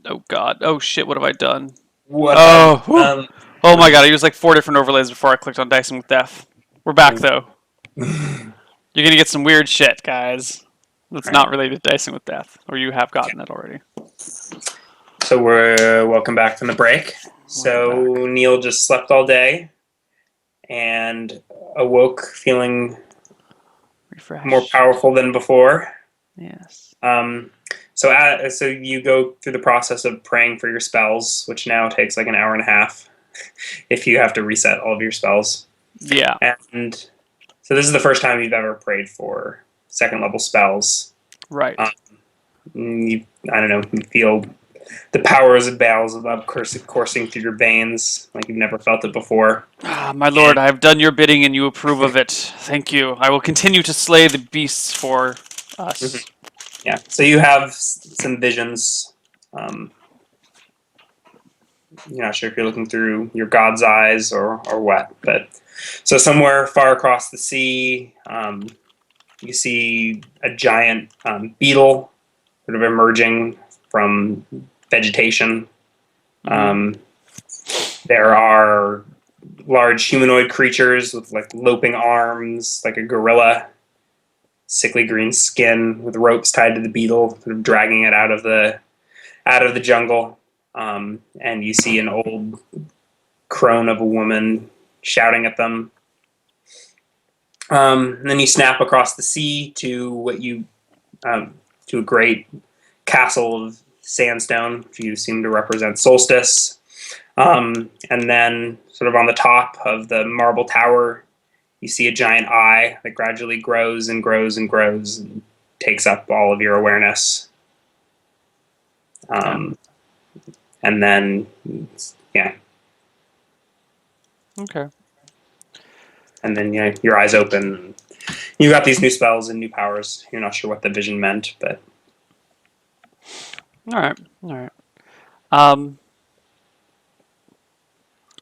Oh god. Oh shit, what have I done? What have Oh, whew. um Oh my god, I used like 4 different overlays before I clicked on Dicing with Death. We're back all though. You're gonna get some weird shit, guys. That's right. not related to Dicing with Death. Or you have gotten it already. So we're welcome back from the break. Welcome So back. Neil just slept all day and awoke feeling more Refresh. powerful than before. Yes. Um, so you go through the process of praying for your spells, which now takes like an hour and a half if you have to reset all of your spells. Yeah. And so this is the first time you've ever prayed for second level spells. Right. I don't know, you feel the powers of Beelzebub coursing through your veins like you've never felt it before. Ah, my lord, I have done your bidding and you approve of it. Thank you. I will continue to slay the beasts for Mhm. us. Yeah, so you have some visions. You're not sure if you're looking through your god's eyes or what, but so somewhere far across the sea, you see a giant beetle sort of emerging from vegetation. Mm-hmm. There are large humanoid creatures with like loping arms, like a gorilla, sickly green skin with ropes tied to the beetle, sort of dragging it out of the jungle. And you see an old crone of a woman shouting at them. And then you snap across the sea to um, to a great castle of sandstone, which you seem to represent solstice. And then, sort of on the top of the marble tower, you see a giant eye that gradually grows and grows and grows and takes up all of your awareness. Okay. Um, and then, yeah, Okay. and then your eyes open. You got these new spells and new powers. You're not sure what the vision meant, but All right. All right. Um,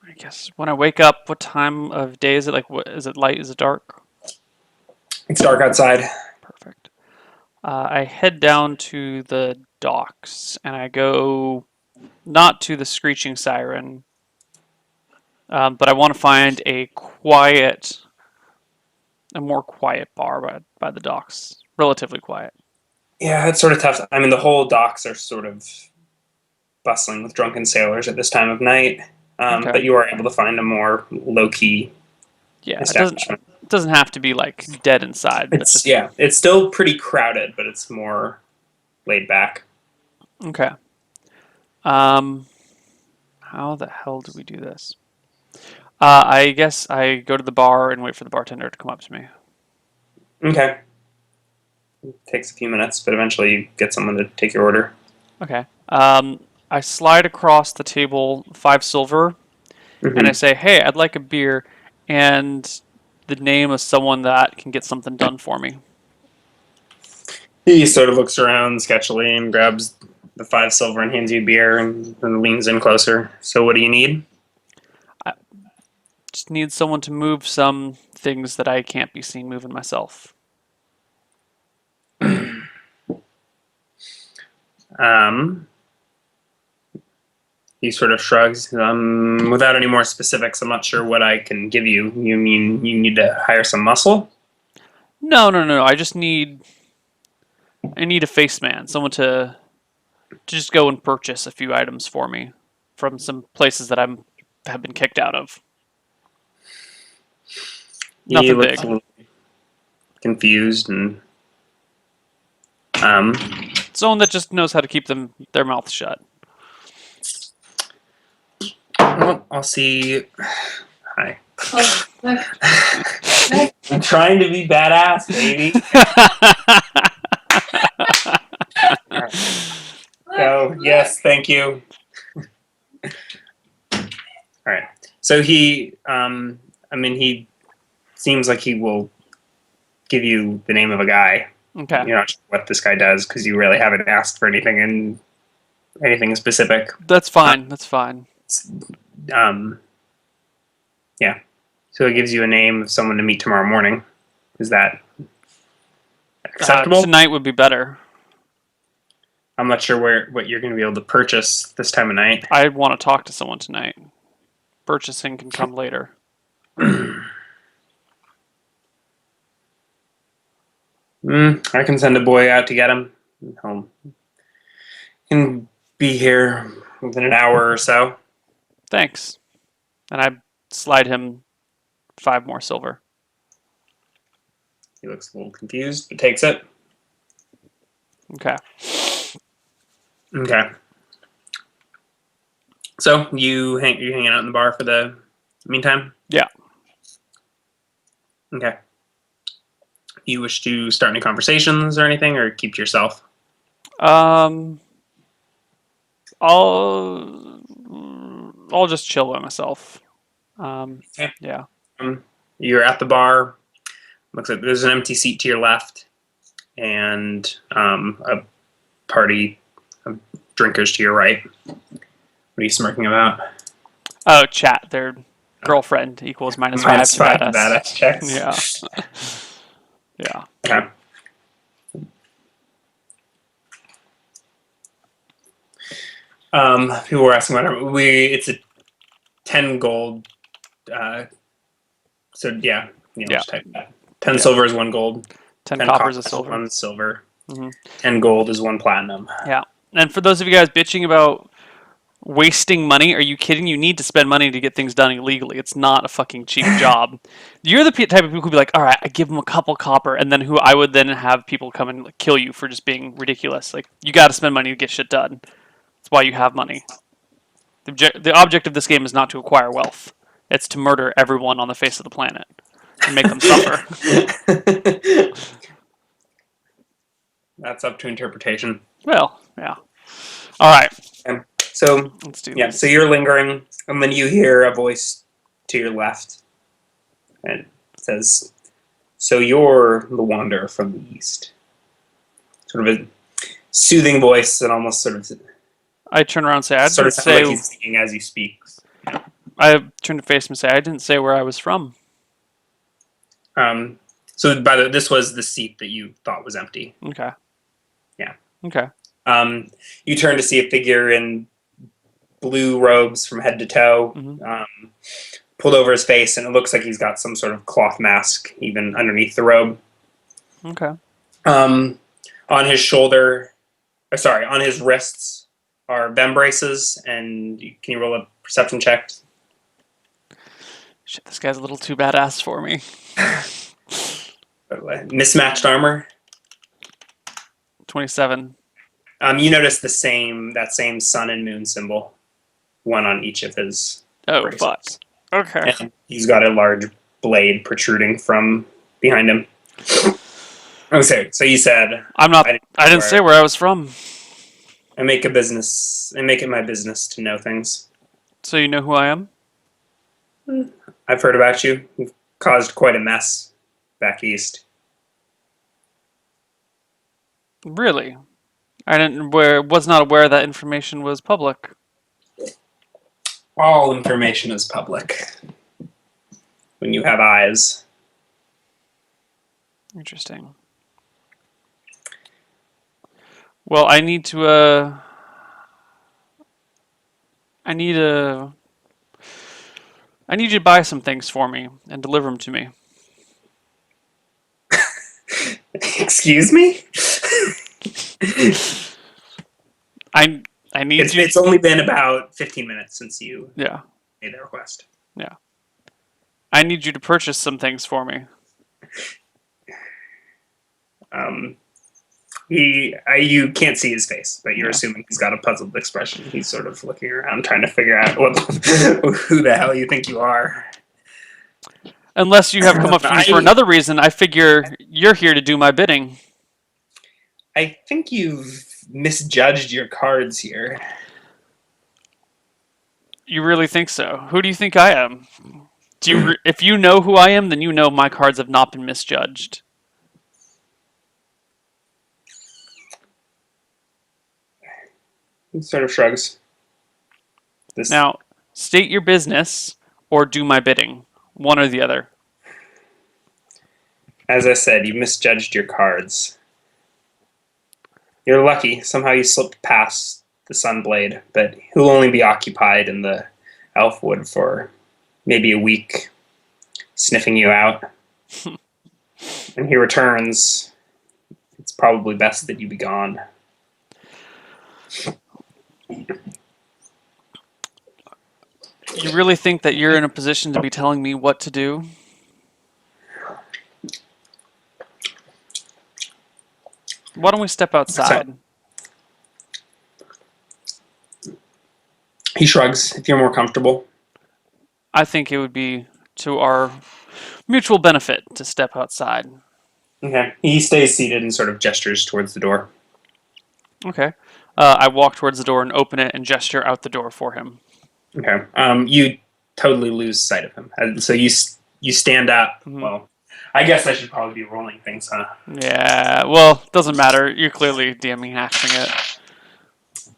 I guess when I wake up, what time of day is it? Like, what is it? Light? Is it dark? it's dark outside. Perfect. I head down to the docks and I go not to the screeching siren, but I want to find a more quiet bar by the docks, relatively quiet. Yeah, it's sort of tough. I mean, the whole docks are sort of bustling with drunken sailors at this time of night. Okay. But you are able to find a more low key Yeah, establishment. it doesn't have to be like dead inside, but It's just yeah, it's still pretty crowded, but it's more laid back. okay. Um, how the hell do we do this? I guess I go to the bar and wait for the bartender to come up to me. Okay, takes a few minutes, but eventually you get someone to take your order. Okay. I slide across the table 5 silver and I Hmm. say, "Hey, I'd like a beer and the name of someone that can get something done for me." He sort of looks around sketchily and grabs the 5 silver and hands you a beer and leans in closer. So, what do you need? I just need someone to move some things that I can't be seen moving myself. Um, he sort of shrugs. Without any more specifics, I'm not sure what I can give you. You mean you need to hire some muscle? No, no, no, no. I need a face man, someone to just go and purchase a few items for me from some places that have been kicked out of. He Nothing looks a big. little confused and um, Someone that just knows how to keep their mouth shut. well, I'll see. Hi. I'm trying to be badass, baby. All right. So yes, thank you. All right. So he seems like he will give you the name of a guy. Okay, You're not sure what this guy does because you really haven't asked for anything specific. that's Uh, fine. That's fine. um, yeah. So it gives you a name of someone to meet tomorrow morning. Is that acceptable? Tonight would be better. I'm not sure what you're going to be able to purchase this time of night. I want to talk to someone tonight. Purchasing can come later. I can send a boy out to get him. He'll can be here within an hour or so. Thanks. And I slide him 5 more silver. He looks a little confused, but takes it. Okay. Okay. So you hanging out in the bar for the meantime? Yeah. Okay. You wish to start any conversations or anything, or keep to yourself? Um, I'll just chill by myself. Okay. Yeah. You're at the bar. Looks like there's an empty seat to your left, and a party of drinkers to your right. What are you smirking about? Oh, chat. Their girlfriend equals -5 to -5 to badass. badass checks. Yeah. Yeah. Okay. People were asking about it's a 10 gold. So yeah, Yeah. just type that. 10 Yeah. silver is 1 gold. 10 10 coppers copper of is silver. 1 silver. Hmm. 10 gold is 1 platinum. Yeah. And for those of you guys bitching about wasting money, are you kidding? You need to spend money to get things done illegally. It's not a fucking cheap job. You're the type of people who'd be like, all right, I give them a couple copper, and then who I would then have people come and like, kill you for just being ridiculous. Like, you got to spend money to get shit done. That's why you have money. The object of this game is not to acquire wealth. It's to murder everyone on the face of the planet and make them suffer. That's up to interpretation. Well, yeah. All right, So let's do yeah, this. so you're lingering, and then you hear a voice to your left, and it says, "So you're the wanderer from the east." Sort of a soothing voice, and almost I turn around and say, I sort didn't of sounds like say. he's speaking as you speak. I turn to face him and say, I didn't say where I was from. So by the way, this was the seat that you thought was empty. Okay. Yeah. Okay. You turn to see a figure in blue robes from head to toe, pulled over his face, and it looks like he's got some sort of cloth mask even underneath the robe. Okay. On his shoulder, on his wrists are vem braces, and can you roll a perception check? Shit, this guy's a little too badass for me. By the way, mismatched armor. 27. You notice that same sun and moon symbol, one on each of his Oh, braces. fuck. Okay. And he's got a large blade protruding from behind him. Okay, so you said I didn't say where I was from. I make it my business to know things. So you know who I am? I've heard about you. You've caused quite a mess back east. Really? Was not aware that information was public. All information is public when you have eyes. Interesting. Well, I need to I need you to buy some things for me and deliver them to me. Excuse me? I need you. It's only been about 15 minutes since you Yeah. made the request. Yeah. I need you to purchase some things for me. You can't see his face, but you're assuming he's got a puzzled expression. He's sort of looking around, trying to figure out who the hell you think you are. Unless you have come up to me for another reason, I figure you're here to do my bidding. I think you've misjudged your cards here. You really think so? Who do you think I am? If you know who I am, then you know my cards have not been misjudged. He sort of shrugs. Now, state your business or do my bidding. One or the other. As I said, you misjudged your cards. You're lucky. Somehow you slipped past the Sunblade, but he'll only be occupied in the Elfwood for maybe a week, sniffing you out. When he returns, it's probably best that you be gone. You really think that you're in a position to be telling me what to do? Why don't we step outside? He shrugs. If you're more comfortable. I think it would be to our mutual benefit to step outside. Okay. He stays seated and sort of gestures towards the door. Okay. I walk towards the door and open it and gesture out the door for him. Okay. You totally lose sight of him. So you stand up. Mhm. Well, I guess I should probably be rolling things, huh? Yeah, well, doesn't matter. You're clearly DMing hacking it.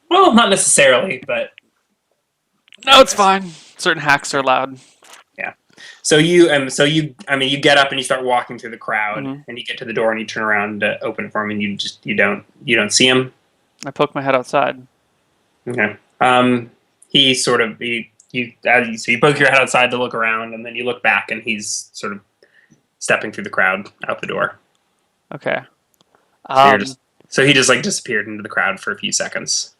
Well, not necessarily, but No, it's fine. Certain hacks are allowed. yeah. So I mean, you get up and you start walking through the crowd, Mhm. and you get to the door and you turn around to open it for him, and you don't see him. I poke my head outside. Okay. He sort of so you poke your head outside to look around, and then you look back, and he's sort of stepping through the crowd out the door. Okay. So he just like disappeared into the crowd for a few seconds.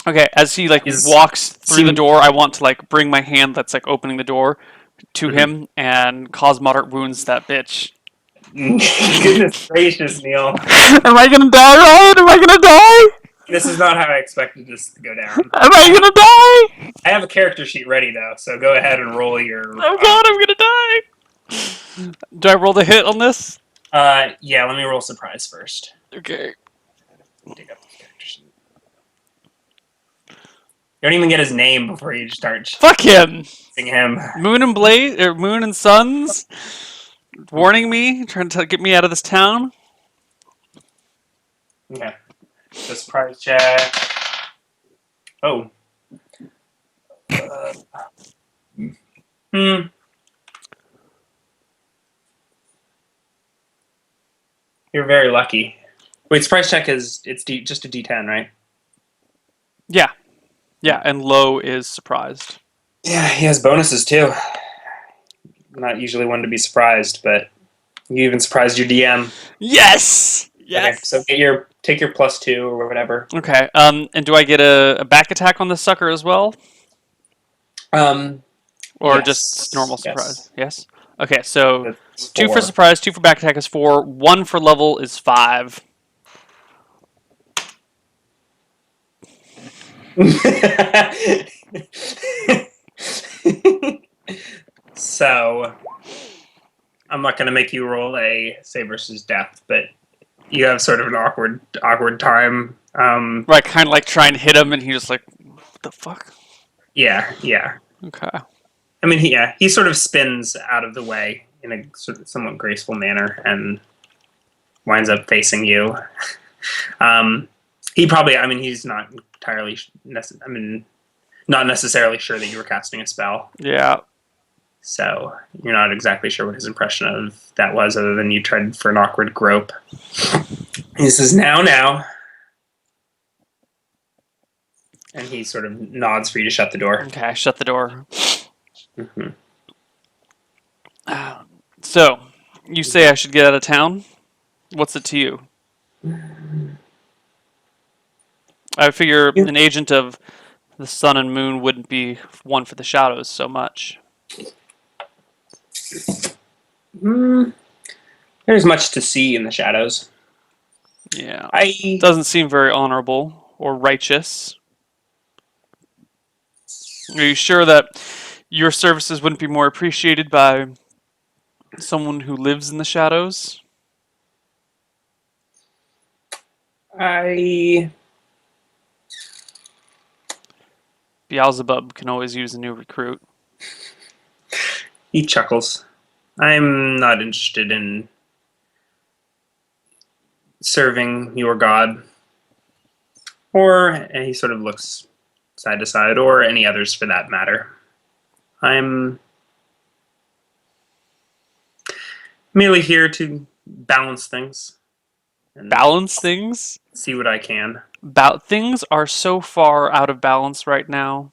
Okay, as he like He's- walks through the door, I want to like bring my hand that's like opening the door to him and cause moderate wounds to that bitch. Goodness gracious, Neil! Am I gonna die, Ryan? Am I gonna die? This is not how I expected this to go down. Am I gonna die? I have a character sheet ready though, so go ahead and roll your. Oh god, I'm gonna die! Do I roll the hit on this? Yeah. Let me roll surprise first. Okay. Dig up the character sheet. You don't even get his name before you start Fuck him! shooting him. Moon and Blaze, or Moon and Suns, warning me, trying to get me out of this town. Okay. So surprise check. Oh. Hmm. You're very lucky. Wait, surprise check just a D10, right? Yeah. Yeah, and low is surprised. Yeah, he has bonuses too. Not usually one to be surprised, but you even surprised your DM. Yes! Okay, so take your +2 or whatever. Okay, and do I get a back attack on this sucker as well? Or Yes. just normal surprise? Yes. Yes? Okay, so That's 2 for 4. surprise, 2 for back attack is 4, 1 for level is 5. So, I'm not going to make you roll a save versus death, but you have sort of an awkward time. Where I kind of like try and hit him and he just like, what the fuck? Yeah. Okay. I mean, he sort of spins out of the way in a sort of somewhat graceful manner and winds up facing you. He probably, I mean, he's not entirely, not necessarily sure that you were casting a spell. Yeah. So you're not exactly sure what his impression of that was, other than you tried for an awkward grope. He says, now. And he sort of nods for you to shut the door. Okay, I shut the door. Mm-hmm. So, you say I should get out of town? What's it to you? I figure an agent of the sun and moon wouldn't be one for the shadows so much. There's much to see in the shadows. Yeah. Doesn't seem very honorable or righteous. Are you sure that your services wouldn't be more appreciated by someone who lives in the shadows? Beelzebub can always use a new recruit. He chuckles. I'm not interested in serving your god. And he sort of looks side to side, or any others for that matter. I'm merely here to balance things. Balance things? see what I can. Things are so far out of balance right now.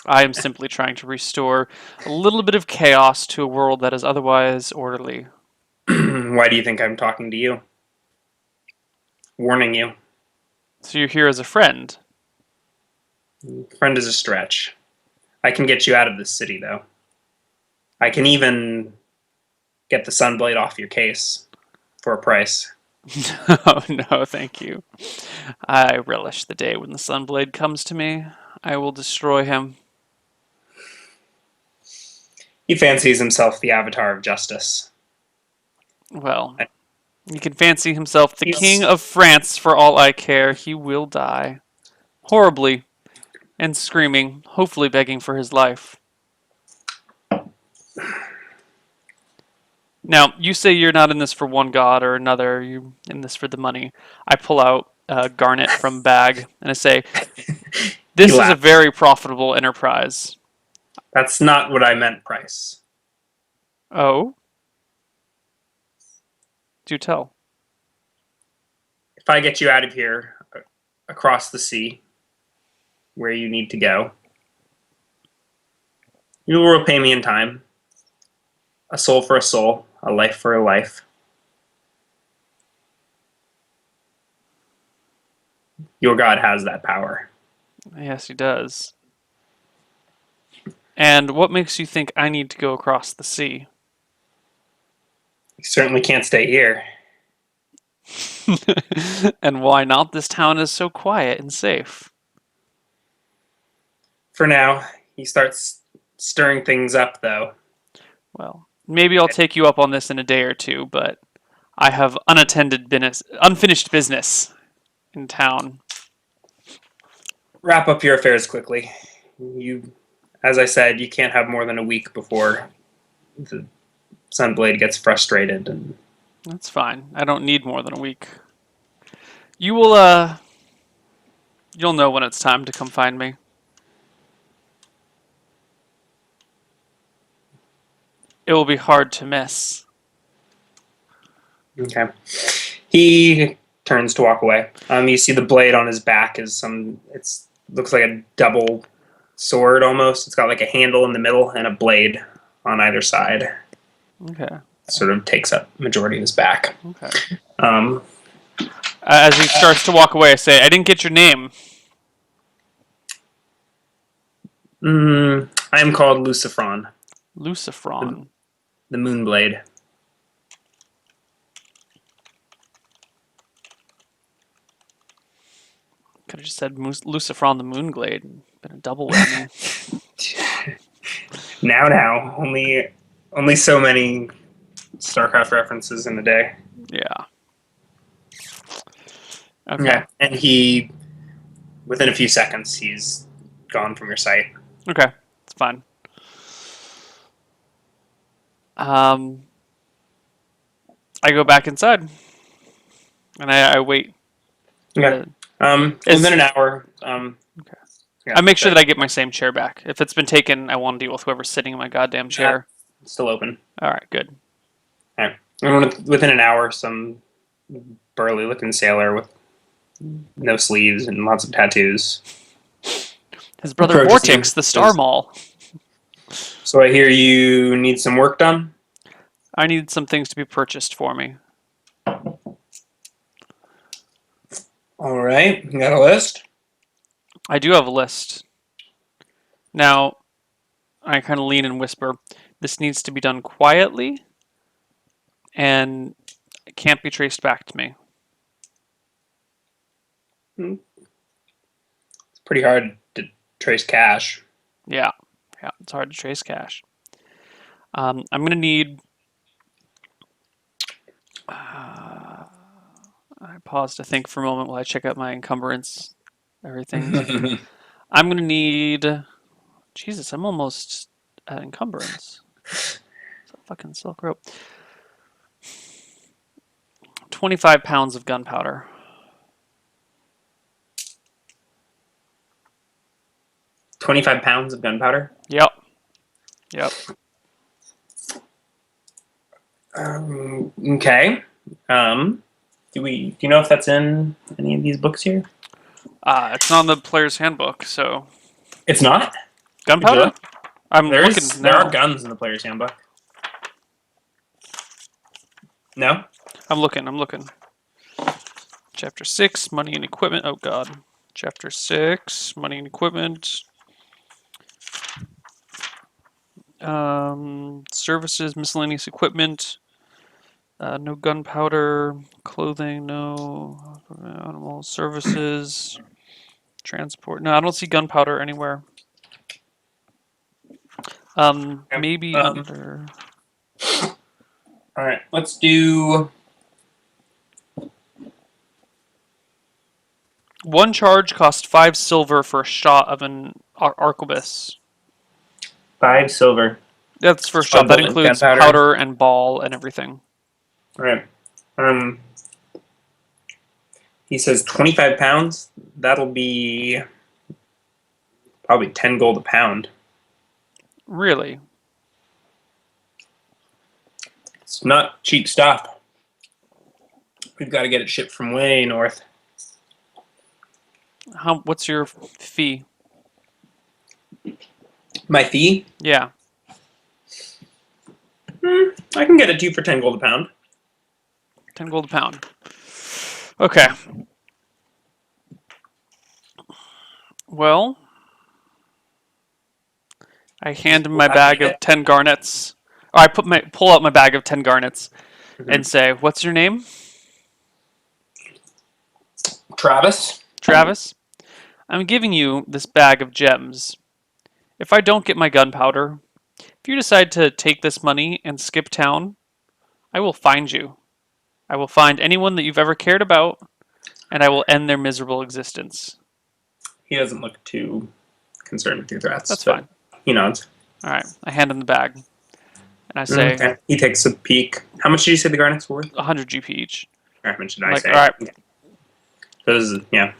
I am simply trying to restore a little bit of chaos to a world that is otherwise orderly. Why do you think I'm talking to you? Warning you. So you're here as a friend. Friend is a stretch. I can get you out of this city, though. I can even get the Sunblade off your case for a price. Oh no, thank you. I relish the day when the Sunblade comes to me. I will destroy him. He fancies himself the avatar of justice. Well, he can fancy himself the King He's of France for all I care. He will die. Horribly. And screaming, hopefully begging for his life. Now, you say you're not in this for one god or another, you're in this for the money. I pull out a garnet from bag and I say, he this is a laughs. very profitable enterprise. That's not what I meant, Price. Oh? Do tell. If I get you out of here across the sea, where you need to go, you will repay me in time. A soul for a soul, a life for a life. Your God has that power. Yes, he does. And what makes you think I need to go across the sea? You certainly can't stay here. And why not? This town is so quiet and safe. For now, he starts stirring things up, though. Well, maybe I'll take you up on this in a day or two, but I have unfinished business in town. Wrap up your affairs quickly. You, as I said, you can't have more than a week before the Sunblade gets frustrated. And That's fine. I don't need more than a week. You will, you'll know when it's time to come find me. It will be hard to miss. okay, he turns to walk away. You see the blade on his back is some. It's looks like a double sword almost. It's got like a handle in the middle and a blade on either side. Okay. Sort of takes up majority of his back. Okay. Um, As he starts to walk away, I say, I didn't get your name. I am called Lucifron, the, Lucifron. the Moonblade. Could have just said Lucifron the Moonglade. Been a double whammy. Now, only so many StarCraft references in a day. Yeah. Okay. Yeah, and he, within a few seconds, he's gone from your sight. Okay. It's fine. I go back inside. And I wait. Okay. It's- Within an hour. Okay. Yeah, I make sure that I get my same chair back. If it's been taken, I want to deal with whoever's sitting in my goddamn chair. it's still open. All right, good. Okay. And within an hour, some burly-looking sailor with no sleeves and lots of tattoos. His brother Approaches you. Vortex, the Star Mall. So I hear you need some work done. I need some things to be purchased for me. All right, you got a list? I do have a list. Now, I kind of lean and whisper, this needs to be done quietly, and it can't be traced back to me. It's pretty hard to trace cash. Yeah, it's hard to trace cash. I'm going to need... I pause to think for a moment while I check out my encumbrance, everything. I'm going to need... Jesus, I'm almost at encumbrance. It's a fucking silk rope. 25 pounds of gunpowder. 25 pounds of gunpowder. Yep. Okay. Do you know if that's in any of these books here? It's not in the player's handbook, so It's not. Would you gunpowder. look? I'm looking There are now. guns in the player's handbook. No. I'm looking. Chapter 6, money and equipment. Oh god. Chapter 6, money and equipment. Services, miscellaneous equipment. No gunpowder, clothing, no animal services, transport. No, I don't see gunpowder anywhere. Maybe Um, under. all right. Let's do. One charge costs 5 silver for a shot of an arquebus. 5 silver. That's for a shot. Oh, That the includes gunpowder. powder and ball and everything. All right. He says 25 pounds. That'll be probably 10 gold a pound. Really? It's not cheap stuff. We've got to get it shipped from way north. What's your fee? My fee? Yeah. I can get it to you for 10 gold a pound. 10 gold a pound. Okay. Well, I hand him my bag of 10 garnets. Or I pull out my bag of 10 garnets and say, "What's your name?" Travis? Travis. I'm giving you this bag of gems. If I don't get my gunpowder, if you decide to take this money and skip town, I will find you. I will find anyone that you've ever cared about, and I will end their miserable existence. He doesn't look too concerned with your threats. That's fine. He nods. All right. I hand him the bag, and I say, Okay. He takes a peek. How much did you say the garnets were worth? 100 GP each. How much did I Like, say? all right. Okay. Those, yeah.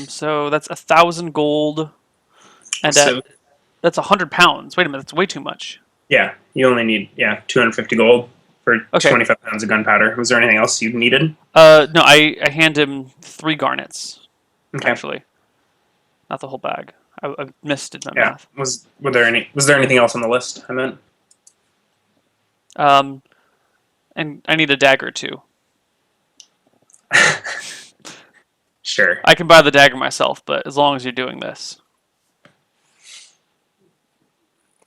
So that's 1,000 gold, and So, that's 100 pounds. Wait a minute, that's way too much. yeah, you only need 250 gold for Okay. 25 pounds of gunpowder. Was there anything else you needed? No, I hand him 3 garnets. Okay. Actually, not the whole bag. I missed it in my Yeah. math. Was there anything else on the list? I meant. And I need a dagger too. Sure. I can buy the dagger myself, but as long as you're doing this.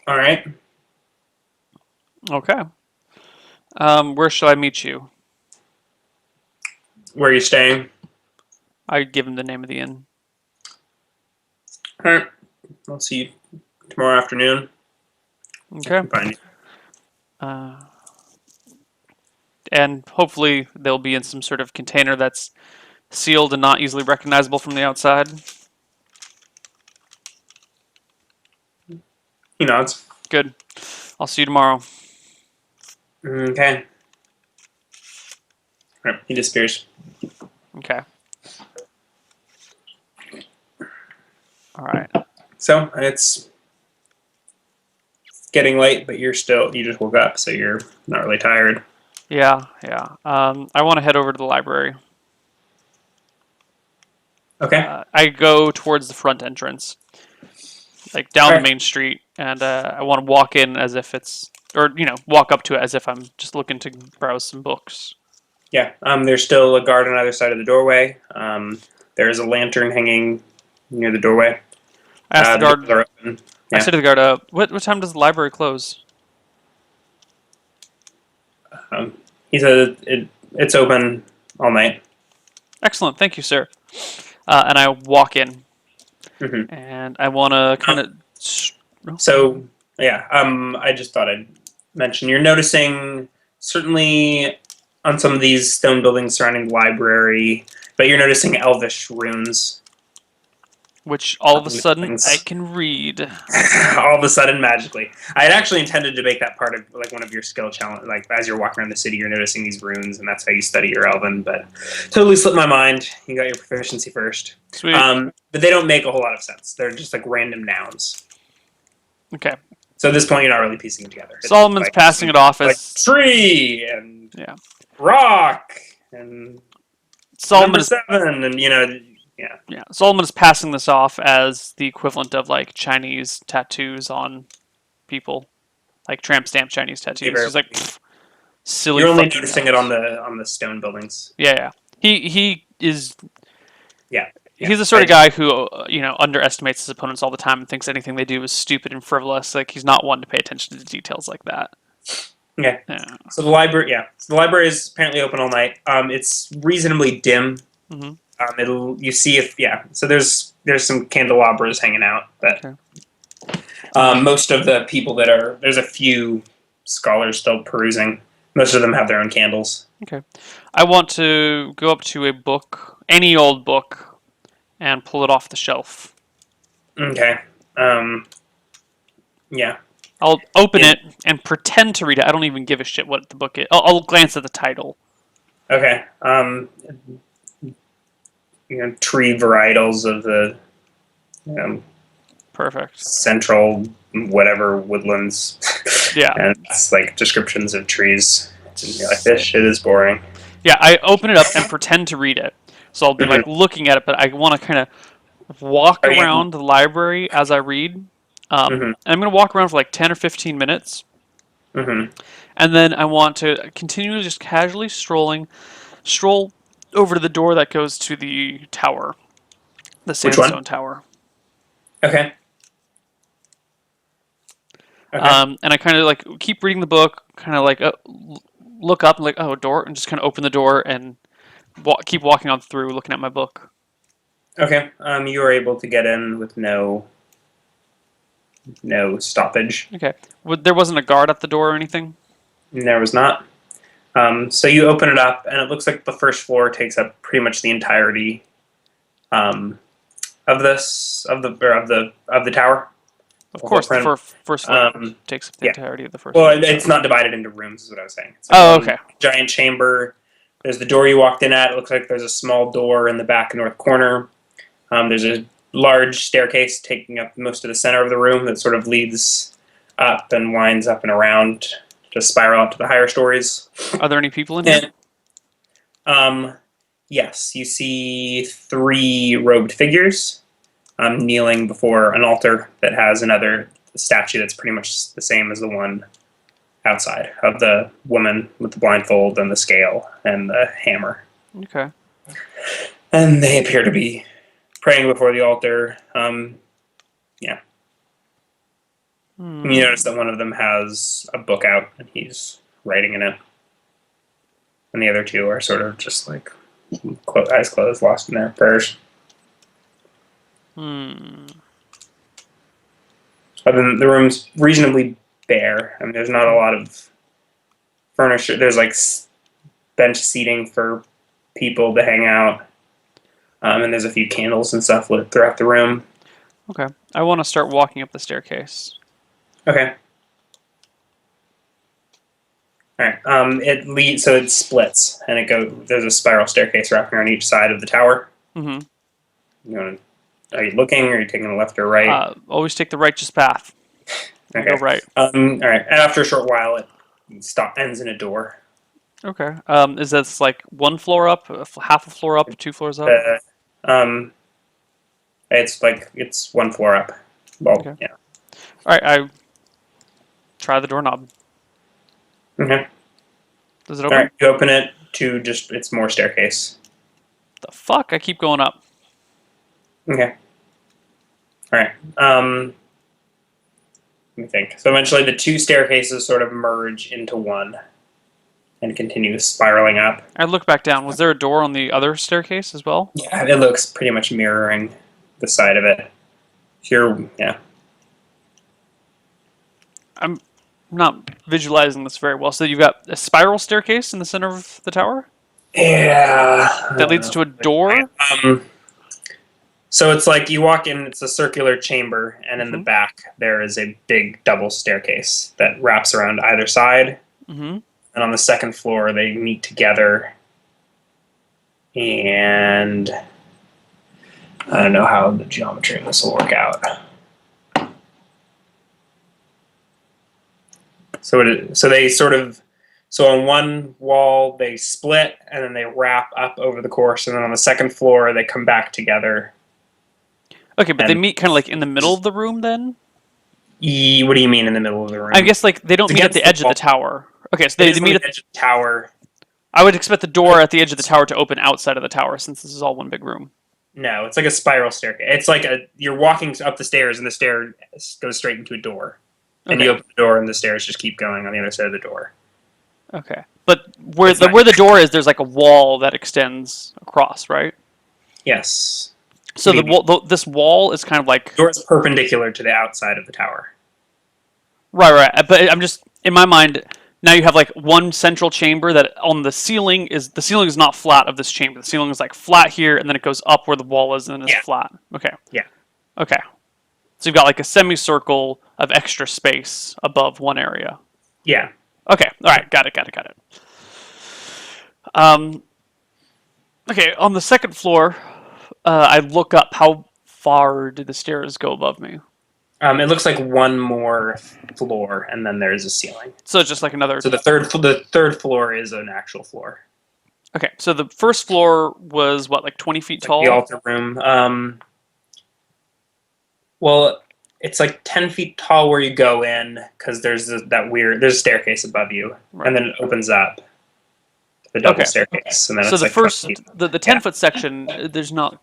All right. Okay. Where shall I meet you? Where are you staying? I give him the name of the inn. All right. I'll see you tomorrow afternoon. Okay. Find you. And hopefully they'll be in some sort of container that's sealed and not easily recognizable from the outside. He nods. Good. I'll see you tomorrow. Okay. All right. He disappears. Okay. All right. So it's getting late, but you just woke up, so you're not really tired. Yeah. I want to head over to the library. Okay. I go towards the front entrance, like down the main street, and I want to walk in as if it's, or walk up to it as if I'm just looking to browse some books. Yeah. There's still a guard on either side of the doorway. There is a lantern hanging near the doorway. I asked the guard. Doors are open. I Yeah. said to the guard, "What time does the library close?" He said it's open all night. Excellent, thank you, sir. And I walk in, Mhm. and I want to kind of. So yeah, I just thought I'd mention you're noticing certainly on some of these stone buildings surrounding the library, but you're noticing elvish runes. Which all of a These sudden things. I can read. All of a sudden, magically, I had actually intended to make that part of like one of your skill challenge. Like as you're walking around the city, you're noticing these runes, and that's how you study your Elven. But totally slipped my mind. You got your proficiency first. Sweet. But they don't make a whole lot of sense. They're just like random nouns. Okay. So at this point, you're not really piecing them together. Solomon's like, passing it off as like tree and yeah. rock and Solomon number is 7, and yeah. yeah. Solomon is passing this off as the equivalent of like Chinese tattoos on people, like tramp stamp Chinese tattoos. He's like, silly You're only fucking noticing it numbers. on the stone buildings. Yeah, yeah. He is. Yeah, yeah. He's the sort of guy who underestimates his opponents all the time and thinks anything they do is stupid and frivolous. Like he's not one to pay attention to details like that. Okay. Yeah. So the library, yeah. So the library is apparently open all night. It's reasonably dim. Mm-hmm. You see if yeah. So there's some candelabras hanging out, but Okay. most of the people there's a few scholars still perusing. Most of them have their own candles. Okay. I want to go up to a book, any old book, and pull it off the shelf. Okay. Yeah. I'll open Yeah. it and pretend to read it. I don't even give a shit what the book is. I'll glance at the title. Okay. Tree varietals of the Perfect. central whatever woodlands. Yeah. And it's like descriptions of trees. And you're like, this shit is boring. Yeah, I open it up and pretend to read it. So I'll be like looking at it, but I want to kind of walk Are you? around the library as I read. And I'm going to walk around for like 10 or 15 minutes. Mm-hmm. And then I want to continue just casually stroll over to the door that goes to the tower, the Which one? sandstone tower. Okay. Okay. And I kind of like keep reading the book, kind of like look up, and like, oh, a door, and just kind of open the door and keep walking on through, looking at my book. Okay. You were able to get in with no stoppage. Okay. There wasn't a guard at the door or anything? There was not. So you open it up, and it looks like the first floor takes up pretty much the entirety of the tower. Of course, the first floor takes up the Yeah. entirety of the first Well, floor. it's not divided into rooms, is what I was saying. It's Oh, one okay. giant chamber. There's the door you walked in at. It looks like there's a small door in the back north corner. There's a large staircase taking up most of the center of the room that sort of leads up and winds up and around to spiral up to the higher stories. Are there any people in here? And, yes, you see 3 robed figures kneeling before an altar that has another statue that's pretty much the same as the one outside of the woman with the blindfold and the scale and the hammer. Okay. And they appear to be praying before the altar. Yeah. You notice that one of them has a book out and he's writing in it. And the other 2 are sort of just like eyes closed, lost in their prayers. Other than the room's reasonably bare. I mean, there's not a lot of furniture. There's like bench seating for people to hang out. And there's a few candles and stuff lit throughout the room. Okay. I want to start walking up the staircase. Okay. All right. So it splits, and there's a spiral staircase wrapping around each side of the tower. Mm-hmm. Are you looking, or are you taking the left or right? Always take the righteous path. Okay. Go right. All right. And after a short while, it ends in a door. Okay. Is this like 1 floor up, half a floor up, 2 floors up? It's 1 floor up. Well, Okay. yeah. All right. I try the doorknob. Okay. Does it open? All right. You open it to it's more staircase. The fuck? I keep going up. Okay. All right. Let me think. So eventually, the 2 staircases sort of merge into one, and continue spiraling up. I look back down. Was there a door on the other staircase as well? Yeah, it looks pretty much mirroring the side of it. Yeah. I'm not visualizing this very well. So you've got a spiral staircase in the center of the tower? Yeah. That leads to a door? So it's like you walk in, it's a circular chamber, and in the back there is a big double staircase that wraps around either side. Mm-hmm. And on the second floor, they meet together. And I don't know how the geometry of this will work out. So they sort of So on one wall they split and then they wrap up over the course, and then on the second floor they come back together. Okay, but they And meet kind of like in the middle of the room then? what do you mean in the middle of the I room? guess like they don't It's meet at against the the edge of the wall. tower. Okay, so It they is on meet the at. edge of the tower. I would expect the door at the edge of the tower to open outside of the tower since this is all one big room. No, it's like a spiral staircase. It's like you're walking up the stairs and the stair goes straight into a door. And you Okay. open the door and the stairs just keep going on the other side of the door. Okay. But It's not. where the door is, there's like a wall that extends across, right? Yes. So this wall is kind of like The door is perpendicular to the outside of the tower. right. But I'm just in my mind now you have like one central chamber that on the ceiling is not flat of this chamber. The ceiling is like flat here, and then it goes up where the wall is, and then it's Yeah. flat. Okay. Yeah. Okay. So you've got like a semicircle of extra space above one area. Yeah. Okay. All right. Got it. Um. Okay. On the second floor, I look up. How far do the stairs go above me? It looks like one more floor, and then there's a ceiling. So it's just like another. So the third floor is an actual floor. Okay. So the first floor was what, like 20 feet It's tall? like the altar room. Well, it's like 10 feet tall where you go in because there's a staircase above you, Right. and then it opens up the double Okay. staircase, and then So it's the like first, 20 feet. the 10-foot section, there's not.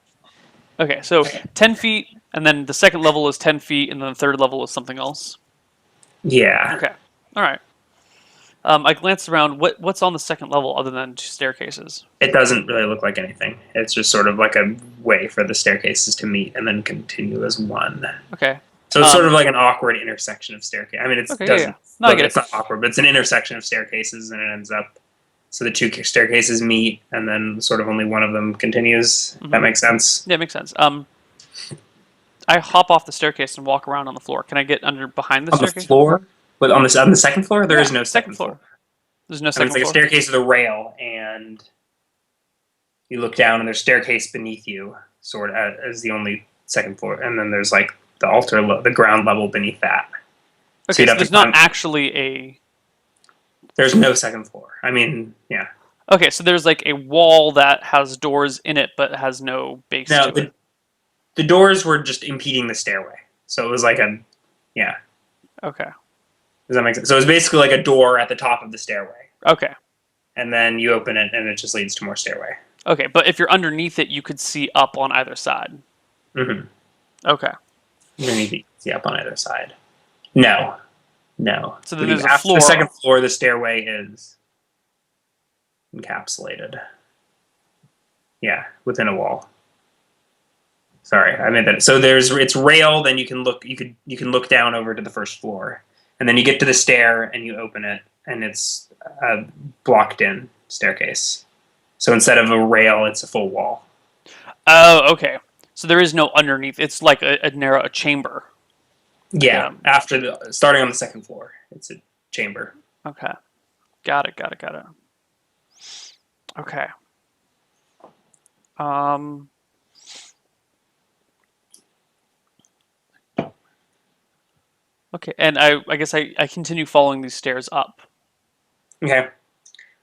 Okay. So 10 feet, and then the second level is 10 feet, and then the third level is something else. Yeah. Okay. All right. I glanced around. What's on the second level other than staircases? It doesn't really look like anything. It's just sort of like a way for the staircases to meet and then continue as one. Okay. So it's sort of like an awkward intersection of staircase. I mean, it Okay, doesn't. No, I Look, get it's it. not awkward, but it's an intersection of staircases, and it ends up. So the two staircases meet, and then sort of only one of them continues. That makes sense. Yeah, it makes sense. I hop off the staircase and walk around on the floor. Can I get under behind the On the staircase? floor, but on the second floor, there is no second second floor. There's no I mean, second it's like a floor. staircase with a rail, and you look down, and there's staircase beneath you, sort of as the only second floor, and then there's like the altar, the ground level beneath that. Okay, you'd so have to there's not climb- actually a. There's no second floor. I mean, yeah. Okay, so there's like a wall that has doors in it, but has no base No, to it. the doors were just impeding the stairway, so it was like yeah. Okay. Does that make sense? So it's basically like a door at the top of the stairway, Okay. and then you open it, and it just leads to more stairway. Okay, but if you're underneath it, you could see up on either side. Mm-hmm. Okay. You don't need to see up on either side. No. So then there's a After floor. the second floor, the stairway is encapsulated. Yeah, within a wall. Sorry, I meant that. So it's rail. Then you can look down over to the first floor, and then you get to the stair and you open it, and it's a blocked in staircase. So instead of a rail, it's a full wall. Oh, okay. So there is no underneath. It's like a chamber. Yeah, starting on the second floor, it's a chamber. Okay. Got it. Okay. Okay, and I guess I continue following these stairs up. Okay.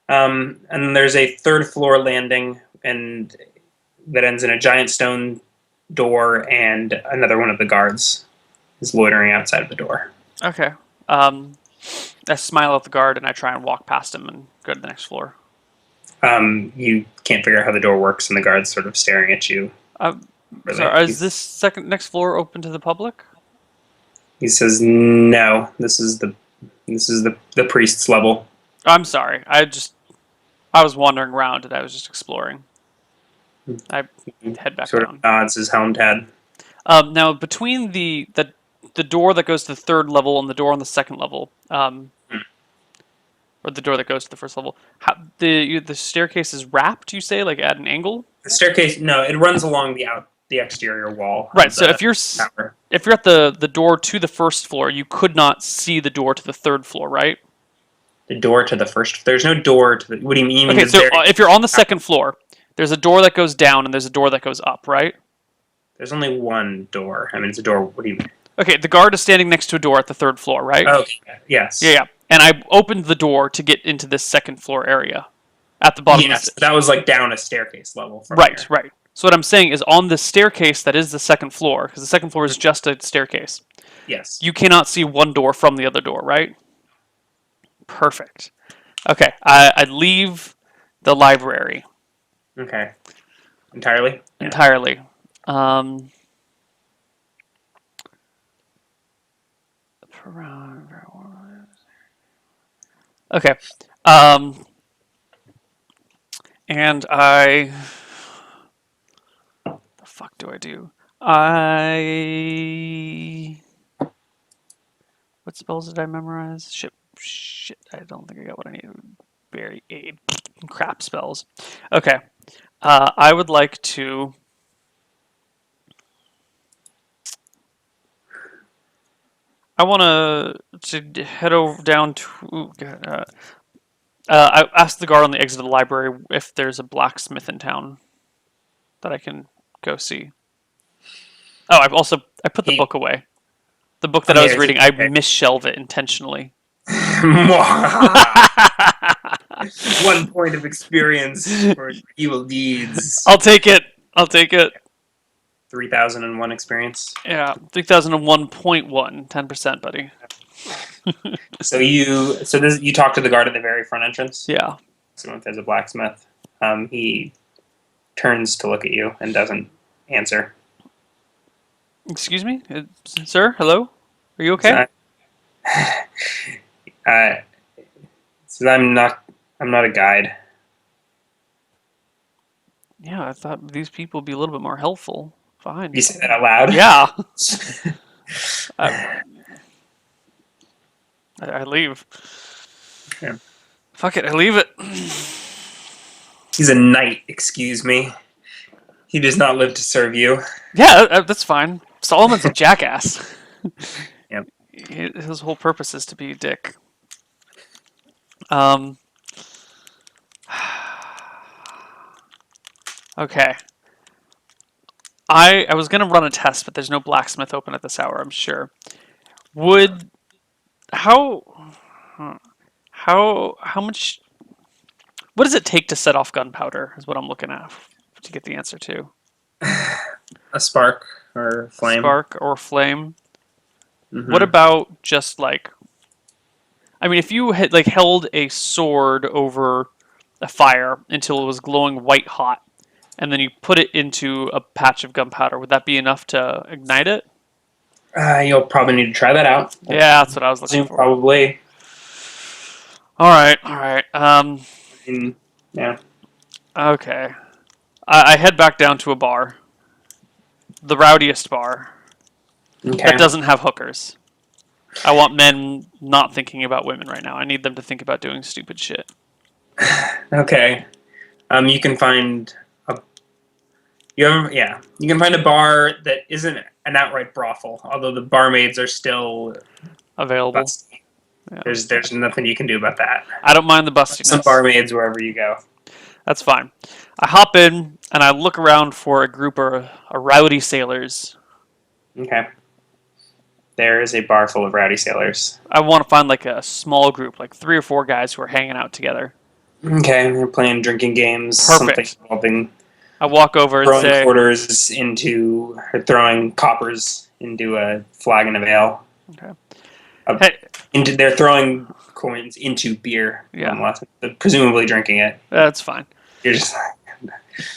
And then there's a third floor landing, and that ends in a giant stone door, and another one of the guards is loitering outside of the door. Okay. I smile at the guard and I try and walk past him and go to the next floor. You can't figure out how the door works, and the guard's sort of staring at you. Sorry, is this next floor open to the public? He says, "No, this is the priest's level." I'm sorry. I was wandering around and I was just exploring. I head back Sort down. of nods his helmed head. Now between the door that goes to the third level and the door on the second level, or the door that goes to the first level, the staircase is wrapped. You say like at an angle? The staircase, no, it runs along the exterior wall. Right. So if you're tower. if you're at the door to the first floor, you could not see the door to the third floor, right? The door to the first, there's no door to the. What do you mean? Okay, so if you're on the second floor, there's a door that goes down and there's a door that goes up, right? There's only one door. I mean, it's a door. What do you mean? Okay, the guard is standing next to a door at the third floor, right? Okay. Yes. Yeah. and I opened the door to get into this second floor area at the bottom of the Yes, stairs. that was like down a staircase level from Right, here. right. So what I'm saying is on the staircase that is the second floor, because the second floor is just a staircase. Yes. You cannot see one door from the other door, right? Perfect. Okay, I leave the library Okay. Entirely? Yeah. entirely. Um, okay. And the fuck do I do? What spells did I memorize? Shit. I don't think I got what I needed. Very aid. Crap spells. Okay. I would like to. I want to head over down to. I asked the guard on the exit of the library if there's a blacksmith in town that I can go see. Oh, I put the He, book away. The book that I was Amazing. reading, I Okay. misshelved it intentionally. 1 point of experience for evil deeds. I'll take it. I'll take it. 3001 experience. Yeah, 3001.1, 10%, buddy. So you talk to the guard at the very front entrance. Yeah. So if there's a blacksmith, he turns to look at you and doesn't answer. Excuse me, sir. Hello. Are you So, okay? so I'm not a guide. Yeah, I thought these people would be a little bit more helpful. Fine. You say that out loud. Yeah. I leave. Yeah. Fuck it, I leave it. He's a knight. Excuse me. He does not live to serve you. Yeah, that's fine. Solomon's a jackass. Yep. His whole purpose is to be a dick. Okay. I was gonna run a test, but there's no blacksmith open at this hour, I'm sure. Would how how much what does it take to set off gunpowder is what I'm looking at to get the answer to. A spark or flame. Spark or flame. Mm-hmm. What about just like I mean if you had like held a sword over a fire until it was glowing white hot and then you put it into a patch of gunpowder, would that be enough to ignite it? You'll probably need to try that out. Yeah, that's what I was looking for. Probably. All right. Yeah. Okay. I head back down to a bar, the rowdiest bar Okay. that doesn't have hookers. I want men not thinking about women right now. I need them to think about doing stupid shit. Okay. You can find you can find a bar that isn't an outright brothel, although the barmaids are still Available. busty. Yeah. There's nothing you can do about that. I don't mind the bustiness. Some barmaids wherever you go. That's fine. I hop in and I look around for a group of rowdy sailors. Okay. There is a bar full of rowdy sailors. I want to find like a small group, like 3 or 4 guys who are hanging out together. Okay, they're playing drinking games. Perfect. Something involving I walk over and throwing say, quarters into, or throwing coppers into a flagon of ale. Okay. Hey. They're throwing coins into beer. Yeah. Presumably drinking it. That's fine. You're just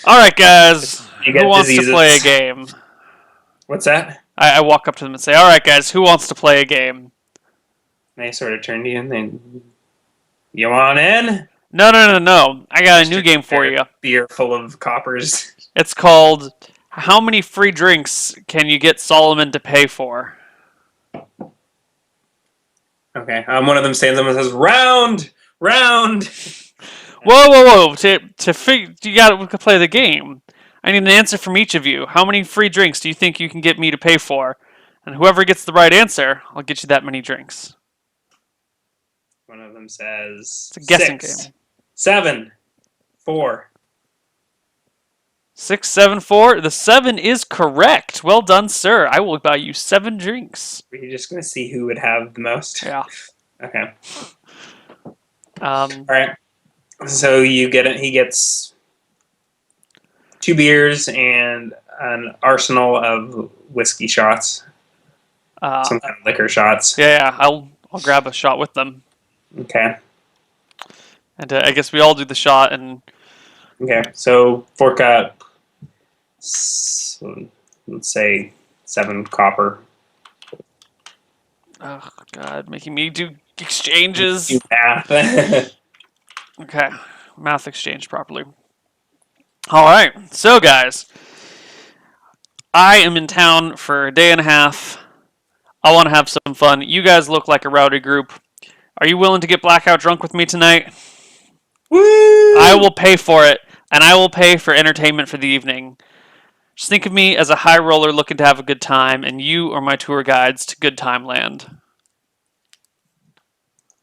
all right, guys. You Who get wants diseases. to play a game? What's that? I walk up to them and say, all right, guys, who wants to play a game? They sort of turn to you and they, you want in? No. I got a new game for you. Beer full of coppers. It's called How Many Free Drinks Can You Get Solomon to Pay For? Okay. One of them stands up and says, round! Whoa. You gotta play the game. I need an answer from each of you. How many free drinks do you think you can get me to pay for? And whoever gets the right answer, I'll get you that many drinks. One of them says, It's a guessing 6, game. 7, 4. 6, 7, 4. The 7 is correct. Well done, sir. I will buy you 7 drinks. Are you just going to see who would have the most? Yeah. Okay. All right. So you get it. He gets 2 beers and an arsenal of whiskey shots, uh, some kind of liquor shots. yeah, I'll grab a shot with them, Okay. and I guess we all do the shot. And Okay. So fork up, let's say 7 copper. oh god, making me do exchanges. Do math. Okay, math exchange properly. All right, so guys, I am in town for a day and a half. I want to have some fun. You guys look like a rowdy group. Are you willing to get blackout drunk with me tonight? Woo! I will pay for it, and I will pay for entertainment for the evening. Just think of me as a high roller looking to have a good time, and you are my tour guides to Good Time Land.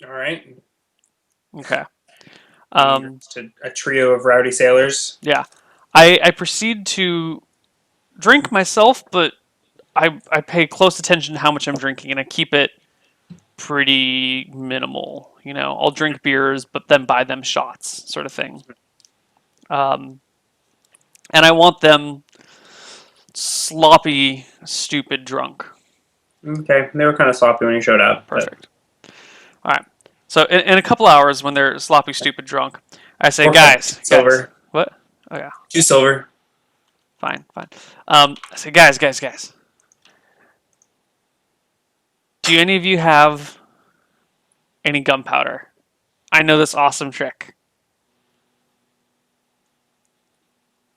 All right. Okay. Just a trio of rowdy sailors. Yeah. I proceed to drink myself, but I pay close attention to how much I'm drinking, and I keep it pretty minimal. You know, I'll drink beers, but then buy them shots, sort of thing. And I want them sloppy, stupid drunk. Okay. They were kind of sloppy when you showed up. Perfect. All right. So in a couple hours, when they're sloppy, stupid drunk, I say, But guys, silver. what? Oh yeah, 2 silver. fine. I say, guys. Do any of you have any gunpowder? I know this awesome trick.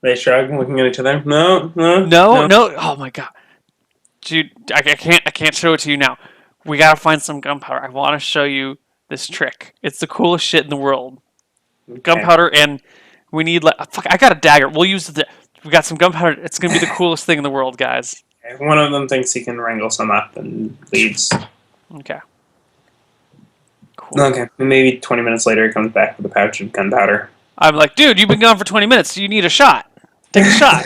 They shrug, looking at each other. No. No. Oh my god, dude, I can't show it to you now. We gotta find some gunpowder. I want to show you this trick. It's the coolest shit in the world. Okay. Gunpowder, and we need like fuck. I got a dagger. We'll use the. We got some gunpowder. It's gonna be the coolest thing in the world, guys. Okay. One of them thinks he can wrangle some up and leaves. Okay. Cool. Okay. Maybe 20 minutes later, he comes back with a pouch of gunpowder. I'm like, dude, you've been gone for 20 minutes. You need a shot. Take a shot.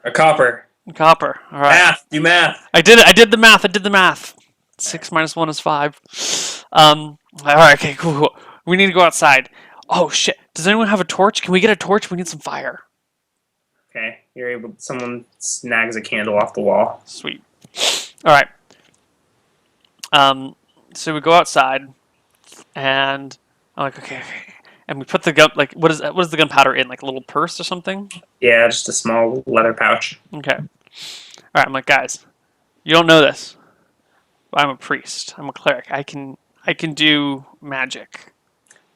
A copper. Copper. All right. Math. Do math. I did it. I did the math. 6 minus 1 is 5. All right. Okay. Cool. We need to go outside. Oh shit. Does anyone have a torch? Can we get a torch? We need some fire. Okay. You're able. Someone snags a candle off the wall. Sweet. All right. So we go outside, and I'm like, okay. And we put the gun, like, what is the gunpowder in? Like a little purse or something? Yeah, just a small leather pouch. Okay. All right. I'm like, guys, you don't know this. I'm a priest. I'm a cleric. I can do magic.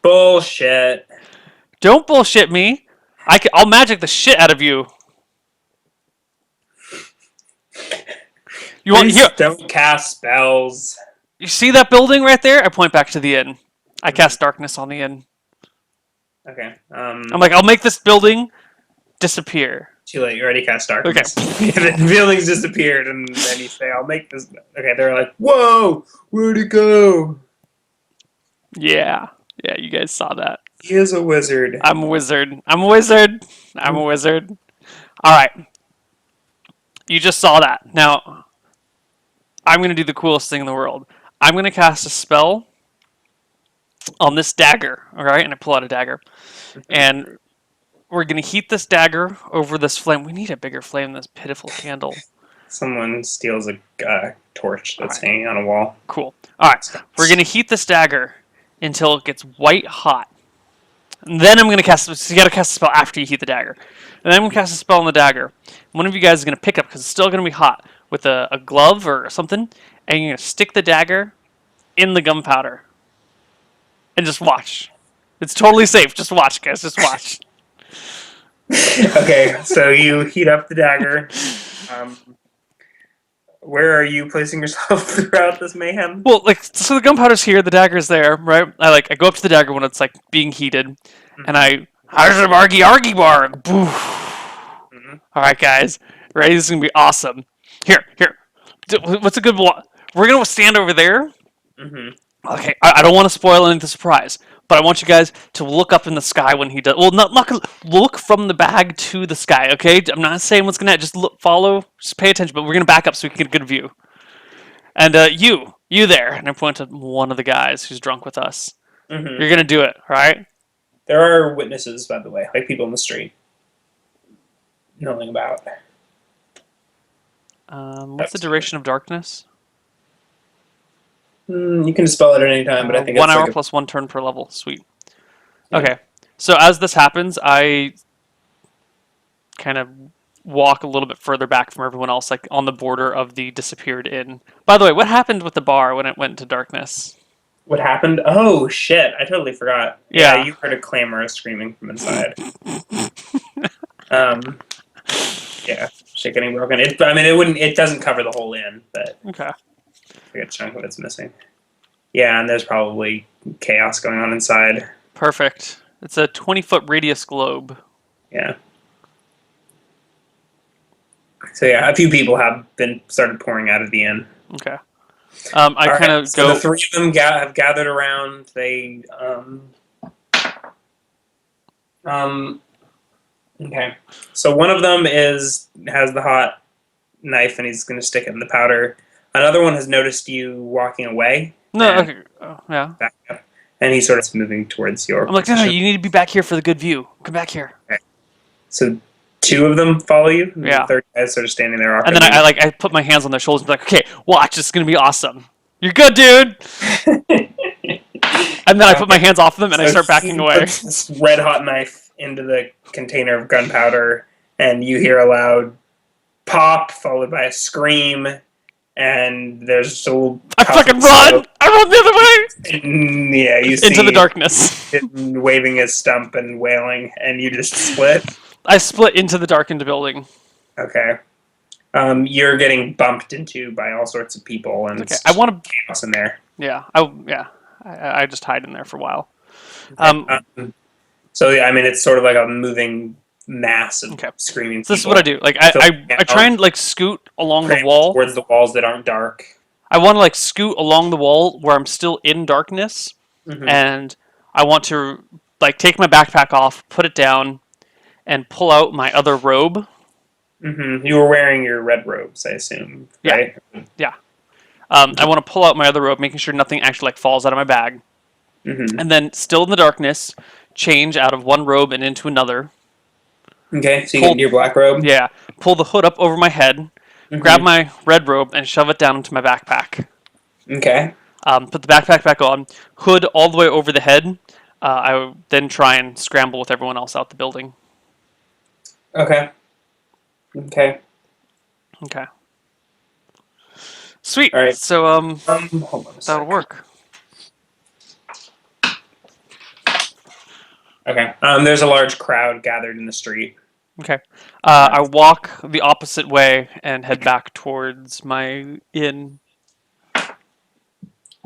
Bullshit. Don't bullshit me. I'll magic the shit out of you. You want Priests here? don't cast spells. You see that building right there? I point back to the inn. I cast darkness on the inn. Okay. I'm like, I'll make this building disappear. Too late. You already cast darkness. Okay. The building's disappeared, and then you say, "I'll make this." Okay. They're like, "Whoa, where'd it go?" Yeah, you guys saw that. He is a wizard. I'm a wizard. All right. You just saw that. Now, I'm going to do the coolest thing in the world. I'm going to cast a spell on this dagger, all right? And I pull out a dagger. And we're going to heat this dagger over this flame. We need a bigger flame than this pitiful candle. Someone steals a torch that's Alright. hanging on a wall. Cool. All right. We're going to heat this dagger until it gets white hot. And then I'm going to cast... So you got to cast a spell after you heat the dagger. And then I'm going to cast a spell on the dagger. One of you guys is going to pick up, because it's still going to be hot, with a glove or something. And you're going to stick the dagger in the gunpowder. And just watch. It's totally safe. Just watch, guys. Just watch. Okay, so you heat up the dagger. Where are you placing yourself throughout this mayhem? Well, like, so the gunpowder's here, the dagger's there, right? I go up to the dagger when it's like being heated, and how's a bargy argy barg? Boof. All right, guys, ready? This is gonna be awesome. Here. What's a good one? We're gonna stand over there. Okay, I don't want to spoil any of the surprise, but I want you guys to look up in the sky when he does. Well, not look from the bag to the sky. Okay, I'm not saying what's gonna happen. Just follow, just pay attention. But we're gonna back up so we can get a good view. And you there, and I point to one of the guys who's drunk with us. Hmm. You're gonna do it, right? There are witnesses, by the way, like people in the street knowing about. What's the duration of darkness? You can dispel it at any time, but I think 1 hour it's like plus 1 turn per level. Sweet. yeah. Okay. So as this happens, I kind of walk a little bit further back from everyone else, like on the border of the disappeared inn. By the way, what happened with the bar when it went into darkness? What happened? Oh shit! I totally forgot. Yeah, Yeah. you heard a clamor, a screaming from inside. Um, yeah, shit getting broken. I mean, it wouldn't. It doesn't cover the whole inn, but Okay. a good chunk of it's missing. Yeah, and there's probably chaos going on inside. Perfect. It's a 20-foot radius globe. Yeah. So yeah, a few people have been started pouring out of the inn. Okay. I All kind right. of So the go. three of them have gathered around. They um. Okay. So one of them has the hot knife and he's going to stick it in the powder. Another one has noticed you walking away No, and okay. Oh, yeah. back up, and he's sort of moving towards your I'm like, no, no, position. you need to be back here for the good view. Come back here. Okay. So two of them follow you, and the Yeah. third guy is sort of standing there And then awkwardly. I put my hands on their shoulders and be like, okay, watch. It's gonna be awesome. You're good, dude. And then I put my hands off them and I So start backing he away. puts this red hot knife into the container of gunpowder, and you hear a loud pop followed by a scream, and there's a little I puff fucking of run. smoke. I run the other way And, yeah, you into the see darkness. him waving his stump and wailing, and you just split. I split into the darkened building. Okay. You're getting bumped into by all sorts of people, and Okay. it's I just want to. chaos in there. Yeah. I just hide in there for a while. Okay. So yeah, I mean, it's sort of like a moving mass of Okay. screaming So this is what I people. do. Like So I try and like scoot along the crammed wall. towards the walls that aren't dark. I want to like scoot along the wall where I'm still in darkness, Mm-hmm. and I want to like take my backpack off, put it down, and pull out my other robe. Mm-hmm. You were wearing your red robes, I assume, Yeah, right? yeah. I want to pull out my other robe, making sure nothing actually like falls out of my bag, Mm-hmm. and then still in the darkness, change out of one robe and into another. Okay, so you get into Pull, your black robe. yeah, pull the hood up over my head, grab Mm-hmm. my red robe, and shove it down into my backpack. Okay. Put the backpack back on, hood all the way over the head. I would then try and scramble with everyone else out the building. Okay. Okay. Okay. Sweet. All right. So Hold on a that'll sec. work. Okay. There's a large crowd gathered in the street. Okay. I walk the opposite way and head back towards my inn.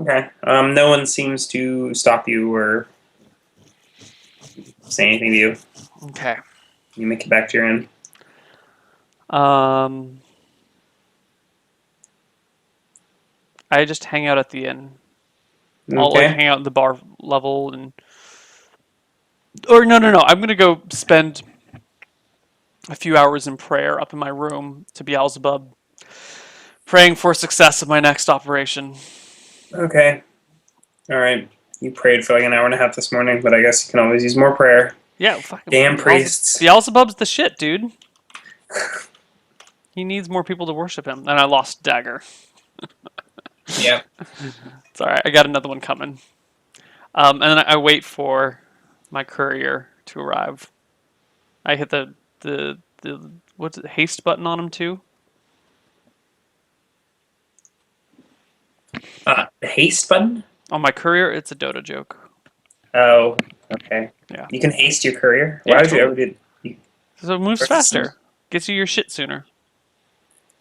Okay. No one seems to stop you or say anything to you. Okay. You make it back to your inn. I just hang out at the inn. I'll like Okay. hang out in the bar level and or no. I'm gonna go spend a few hours in prayer up in my room to Beelzebub, praying for success of my next operation. Okay. All right. You prayed for like an hour and a half this morning, but I guess you can always use more prayer. Yeah, fucking Damn priests. Beelzebub's the shit, dude. He needs more people to worship him. And I lost dagger. Yeah. It's all right. I got another one coming. And then I wait for my courier to arrive. I hit the what's it, haste button on him too. The haste button? On my courier, it's a Dota joke. Oh, okay. Yeah. You can haste your courier? Yeah, Why would you totally. ever do So it moves faster. Gets you your shit sooner.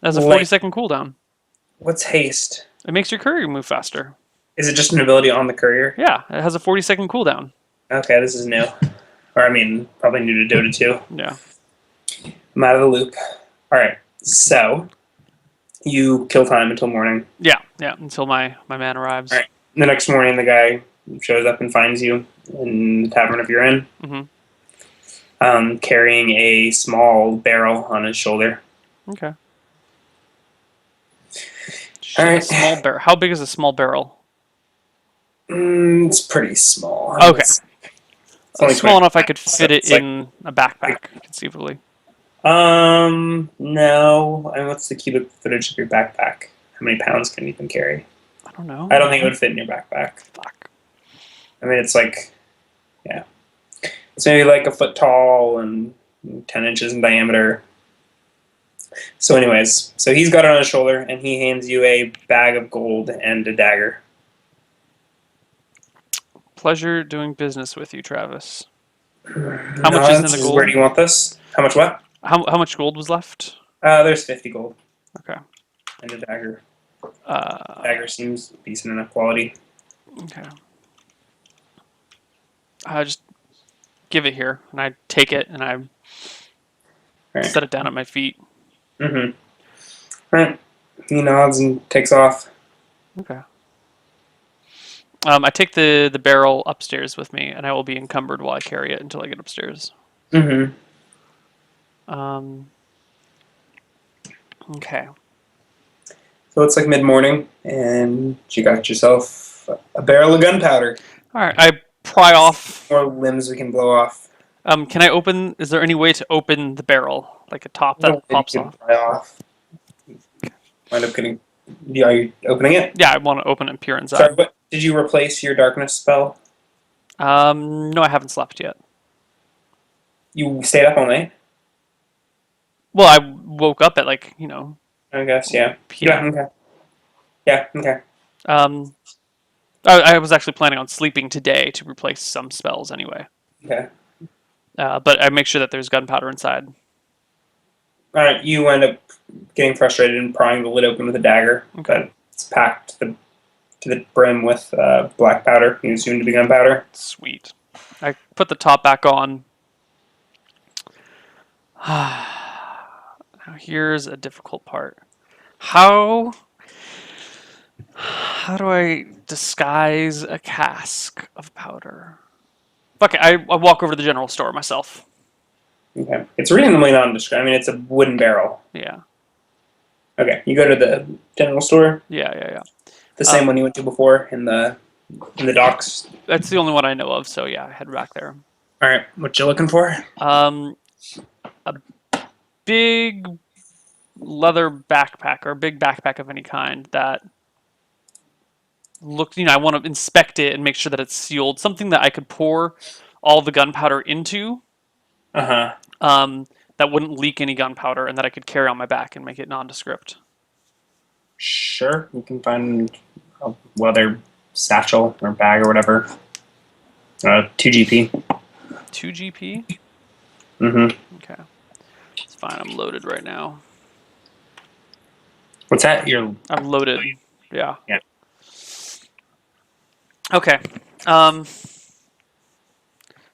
It has a like 40-second cooldown. what's haste? It makes your courier move faster. Is it just an ability on the courier? Yeah, it has a 40-second cooldown. Okay, this is new. Or I mean, probably new to Dota 2. Yeah. I'm out of the loop. Alright, so you kill time until morning. Yeah, until my man arrives. All right. The next morning, the guy shows up and finds you in the tavern of your inn, carrying a small barrel on his shoulder. Okay. All right. A small barrel. How big is a small barrel? It's pretty small. I mean, Okay. it's only Small 25 enough I could pounds, so fit it it's like, in a backpack, conceivably. no. I mean, what's the cubic footage of your backpack? How many pounds can you even carry? I don't know. I don't think it would fit in your backpack. Fuck. I mean, it's like, yeah. It's maybe like a foot tall and 10 inches in diameter. So, anyways, so he's got it on his shoulder, and he hands you a bag of gold and a dagger. Pleasure doing business with you, Travis. How much is in the This is where do gold? you want this? How much what? How much gold was left? There's 50 gold Okay. and a dagger. Uh, Dagger seems decent enough quality. okay. I just give it here, and I take it, and I All right. set it down at my feet. Mm-hmm. All right. He nods and takes off. Okay. I take the barrel upstairs with me, and I will be encumbered while I carry it until I get upstairs. Mm-hmm. Um, okay. So it's like mid-morning, and you got yourself a barrel of gunpowder. All right. I pry off. More limbs we can blow off. Can I open? Is there any way to open the barrel, like a top There's a that lid you pops can off? pry off. Wind up getting. Are you opening it? Yeah, I want to open and peer Sorry, inside. what did you replace your darkness spell? No, I haven't slept yet. You stayed up all night? Well, I woke up at I guess, yeah. Yeah, p.m. okay. Yeah, okay. Um, I was actually planning on sleeping today to replace some spells anyway. Okay. But I make sure that there's gunpowder inside. Alright, you end up getting frustrated and prying the lid open with a dagger, Okay. but it's packed to the brim with black powder, soon to be gunpowder. Sweet. I put the top back on. Now here's a difficult part. How do I disguise a cask of powder? Fuck it, I walk over to the general store myself. Okay. It's reasonably nondescript. I mean, it's a wooden barrel. Yeah. Okay, you go to the general store, Yeah. the same one you went to before in the docks. That's the only one I know of, so yeah, I head back there. Alright, what you looking for? A big leather backpack or a big backpack of any kind that looked, I want to inspect it and make sure that it's sealed. Something that I could pour all the gunpowder into, Uh-huh. that wouldn't leak any gunpowder and that I could carry on my back and make it nondescript. Sure, you can find a leather satchel or bag or whatever. 2 GP. 2 GP? Mm-hmm. Okay. It's fine, I'm loaded right now. What's that? I'm loaded. Yeah. Yeah. Okay.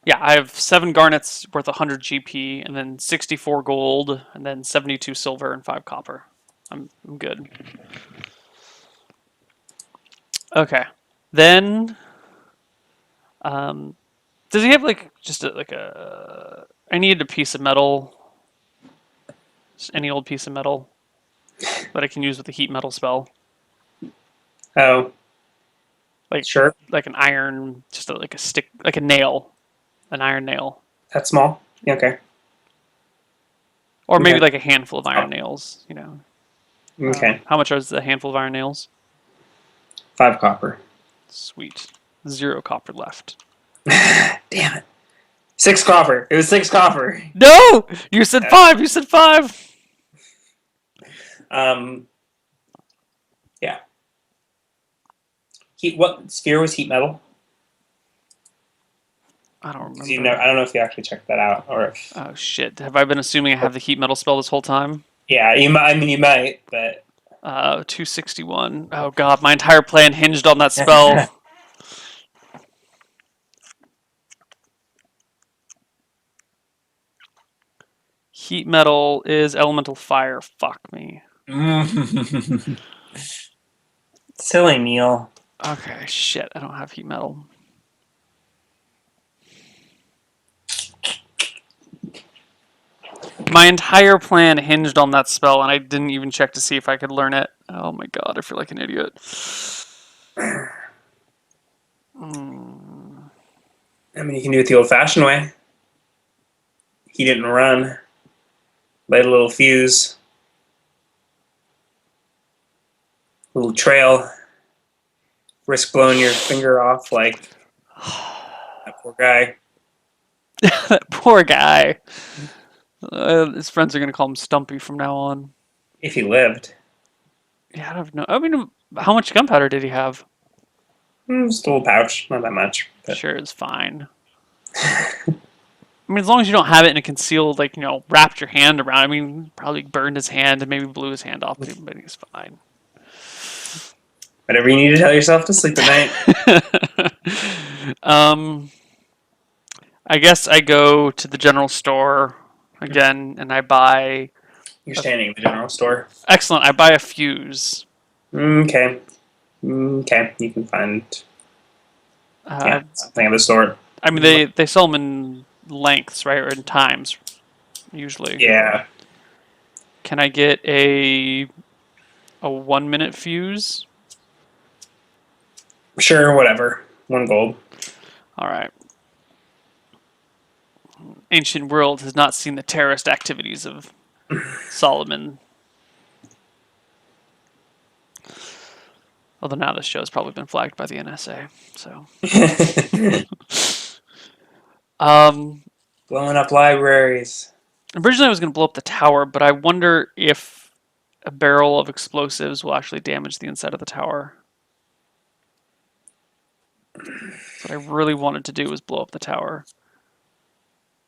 Yeah, I have 7 garnets worth 100 GP, and then 64 gold, and then 72 silver and 5 copper. I'm good. Okay. Then, does he have just I need a piece of metal, just any old piece of metal that I can use with the heat metal spell, Oh, like sure. like an iron, just like a stick, like a nail, an iron nail, That's small. Yeah, okay. or maybe Okay. like a handful of iron nails. Okay. How much is a handful of iron nails? 5 copper. Sweet. 0 copper left. Damn it. 6 copper. It was 6 copper. No! You said 5! You said 5! Yeah. What sphere was heat metal? I don't 'Cause remember. I don't know if you actually checked that out or if. Oh shit. Have I been assuming I have the heat metal spell this whole time? Yeah, you might. I mean, you might, but 261. Oh god, my entire plan hinged on that spell. Heat metal is elemental fire. Fuck me. silly Neil. Okay, shit. I don't have heat metal. My entire plan hinged on that spell, and I didn't even check to see if I could learn it. Oh my god, I feel like an idiot. Mm. I mean, you can do it the old-fashioned way. He didn't run. Light a little fuse. Little trail. Risk blowing your finger off like that poor guy. That poor guy. His friends are gonna call him Stumpy from now on. If he lived. Yeah, I don't know. I mean, how much gunpowder did he have? Just a little pouch. Not that much. But Sure, it's fine. I mean, as long as you don't have it in a concealed, like, wrapped your hand around. I mean, probably burned his hand and maybe blew his hand off, but he's fine. whatever you need to tell yourself to sleep at night. um, I guess I go to the general store again and I buy. You're standing in the general store. Excellent. I buy a fuse. Okay. Okay. You can find, Uh, yeah, something of the sort. I mean, they sell them in lengths, right, or in times usually. Yeah. Can I get a 1 minute fuse? Sure, whatever. 1 gold. All right. Ancient world has not seen the terrorist activities of Solomon. Although now this show has probably been flagged by the NSA. So, Blowing up libraries. originally I was going to blow up the tower, but I wonder if a barrel of explosives will actually damage the inside of the tower. What I really wanted to do was blow up the tower.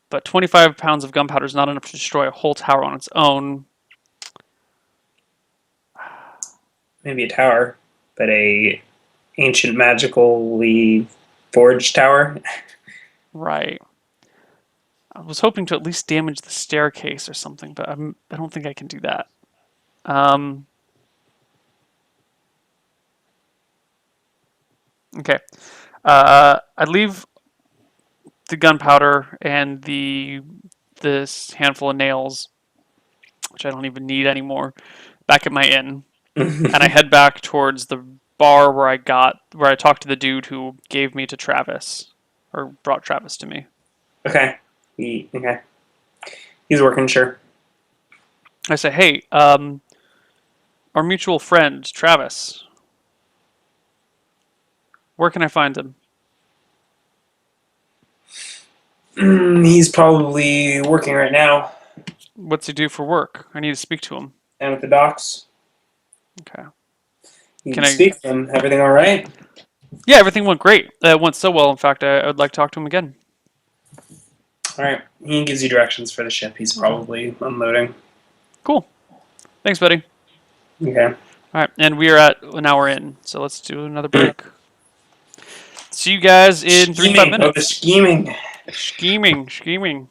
But 25 pounds of gunpowder is not enough to destroy a whole tower on its own. Maybe a tower, but a ancient magically forged tower. Right. I was hoping to at least damage the staircase or something, but I don't think I can do that. Okay. I leave the gunpowder and this handful of nails, which I don't even need anymore, back at my inn, and I head back towards the bar where I talked to the dude who gave me to Travis, or brought Travis to me. Okay. Okay. He's working, sure. I say, hey, our mutual friend Travis, where can I find him? He's probably working right now. What's he do for work? I need to speak to him. Down at the docks. Okay. You Can can I? speak to him. Everything all right? Yeah, everything went great. It went so well. In fact, I would like to talk to him again. All right. He gives you directions for the ship. He's probably unloading. Cool. Thanks, buddy. Okay. All right, and we are at an hour in, so let's do another break. See you guys in 3 to 5 Scheming. Oh, the minutes. scheming. Scheming.